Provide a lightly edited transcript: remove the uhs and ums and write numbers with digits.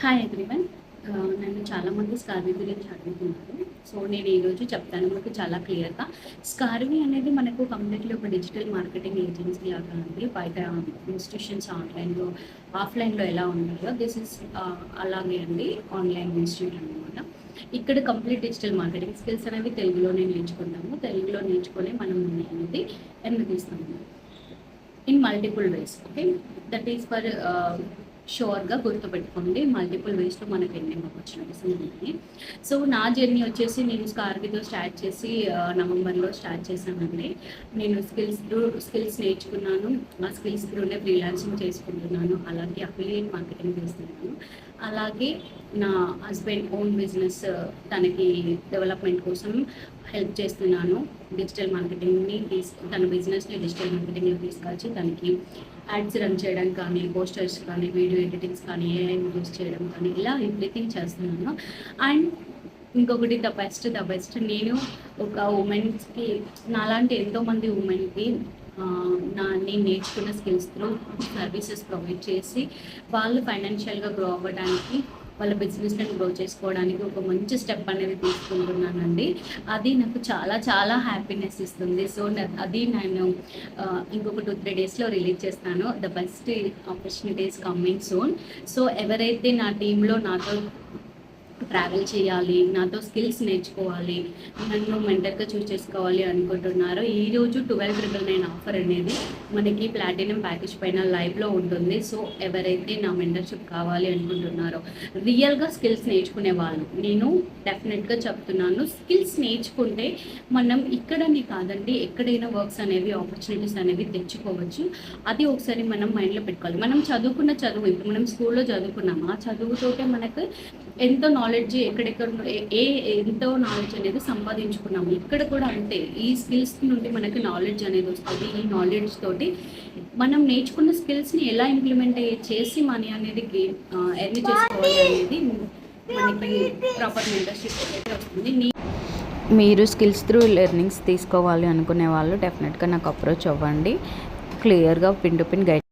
Hi everyone. నన్ను చాలామంది స్కార్వీ గురించి అడుగుతున్నారు. సో నేను ఈరోజు చెప్తాను మీకు చాలా క్లియర్గా. స్కార్వీ అనేది మనకు కంప్లీట్లీ ఒక డిజిటల్ మార్కెటింగ్ ఏజెన్సీ లాగా అండి. బయట ఇన్స్టిట్యూషన్స్ ఆన్లైన్లో ఆఫ్లైన్లో ఎలా ఉన్నాయో దిస్ ఇస్ అలాగే అండి, ఆన్లైన్ ఇన్స్టిట్యూట్ అనమాట. ఇక్కడ కంప్లీట్ డిజిటల్ మార్కెటింగ్ స్కిల్స్ అనేవి తెలుగులోనే నేర్చుకుంటాము. తెలుగులో నేర్చుకొని మనం అనేది తీస్తాము in multiple ways. Okay, that is for షూర్గా గుర్తుపెట్టుకోండి. మల్టిపుల్ వేస్లో మనకు ఎన్ని ఆపర్చునిటీస్ ఉన్నాయి. సో నా జర్నీ వచ్చేసి నేను స్కార్వీతో స్టార్ట్ చేసి నవంబర్లో స్టార్ట్ చేశానండి. నేను స్కిల్స్ నేర్చుకున్నాను. ఆ స్కిల్స్ త్రూనే ఫ్రీలాన్సింగ్ చేసుకుంటున్నాను. అలాగే అఫిలియేట్ మార్కెటింగ్ చేస్తున్నాను. అలాగే నా హస్బెండ్ ఓన్ బిజినెస్ తనకి డెవలప్మెంట్ కోసం హెల్ప్ చేస్తున్నాను. డిజిటల్ మార్కెటింగ్ని తన బిజినెస్ని డిజిటల్ మార్కెటింగ్లో తీసుకొచ్చి తనకి యాడ్స్ రన్ చేయడం కానీ, పోస్టర్స్ కానీ, వీడియో ఎడిటింగ్స్ కానీ, ఏఐ యూస్ చేయడం కానీ, ఇలా ఎవ్రీథింగ్ చేస్తున్నాను. అండ్ ఇంకొకటి ద బెస్ట్ నేను ఒక ఉమెన్స్కి, నాలాంటి ఎంతోమంది ఉమెన్కి నేను నేర్చుకున్న స్కిల్స్ త్రూ సర్వీసెస్ ప్రొవైడ్ చేసి వాళ్ళు ఫైనాన్షియల్గా గ్రో అవ్వడానికి, వాళ్ళ బిజినెస్ని గ్రో చేసుకోవడానికి ఒక మంచి స్టెప్ అనేది తీసుకుంటున్నానండి. అది నాకు చాలా చాలా హ్యాపీనెస్ ఇస్తుంది. సో అది నేను ఇంకొక 2-3 డేస్లో రిలీజ్ చేస్తాను. The best opportunities coming soon. So ఎవరైతే నా టీంలో నాతో ట్రావెల్ చేయాలి, నాతో స్కిల్స్ నేర్చుకోవాలి, నన్ను మెంటర్గా చూస్ చేసుకోవాలి అనుకుంటున్నారు, ఈరోజు 12,999 ఆఫర్ అనేది మనకి ప్లాటినం ప్యాకేజ్ పైన లైవ్లో ఉంటుంది. సో ఎవరైతే నా మెంటర్షిప్ కావాలి అనుకుంటున్నారో, రియల్గా స్కిల్స్ నేర్చుకునే వాళ్ళు, నేను డెఫినెట్గా చెప్తున్నాను, స్కిల్స్ నేర్చుకుంటే మనం ఇక్కడని కాదండి, ఎక్కడైనా వర్క్స్ అనేవి, ఆపర్చునిటీస్ అనేవి తెచ్చుకోవచ్చు. అది ఒకసారి మనం మైండ్లో పెట్టుకోవాలి. మనం చదువుకున్న చదువు, ఇప్పుడు మనం స్కూల్లో చదువుకున్నాము, ఆ చదువుతోటే మనకు ఎంతో నాలెడ్జ్, ఎక్కడెక్కడ ఎంతో నాలెడ్జ్ అనేది సంపాదించుకున్నాము. ఇక్కడ కూడా అంతే, ఈ స్కిల్స్ నుండి మనకి నాలెడ్జ్ అనేది వస్తుంది. ఈ నాలెడ్జ్ తోటి మనం నేర్చుకున్న స్కిల్స్ని ఎలా ఇంప్లిమెంట్ చేసి మనీ అనేది ఎర్న్ చేసుకోవాలి అనేది మనకి ప్రాపర్ మెంటర్షిప్ అయితే వస్తుంది. మీరు స్కిల్స్ త్రూ లెర్నింగ్స్ తీసుకోవాలి అనుకునే వాళ్ళు డెఫినెట్గా నాకు అప్రోచ్ అవ్వండి. క్లియర్గా పిన్ టు పిన్ గైడ్